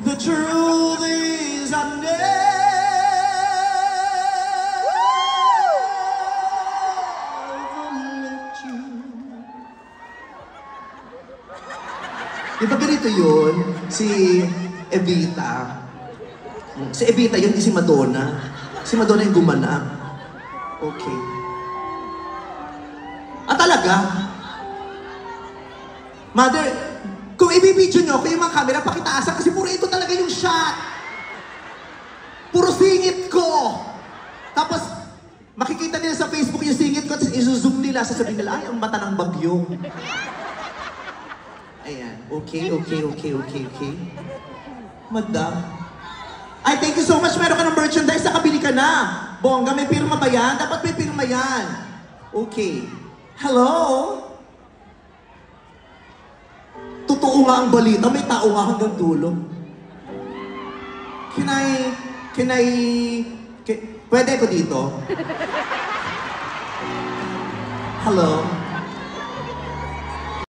The truth is I never let you. Di ba ganito yun? Si Evita. Si Evita yun, di si Madonna. Si Madonna yung gumanap. Okay. Ah, talaga? Mother, kung ibibidyo nyo ko yung mga camera, pakitaasan kasi puro ito talaga yung shot. Puro singit ko. Tapos, makikita nila sa Facebook yung singit ko, tapos izozoom nila, sasabihin nila, ay, ang mata ng bagyo. Ayan. Okay. Madam. Ay, thank you so much. Meron ka ng merchandise, nakabili ka na. Bongga, may pirma ba yan? Dapat may pirma yan. Okay. Hello? Totoo nga ang balita, may tao nga hanggang dulo. Pwede ko dito? Hello?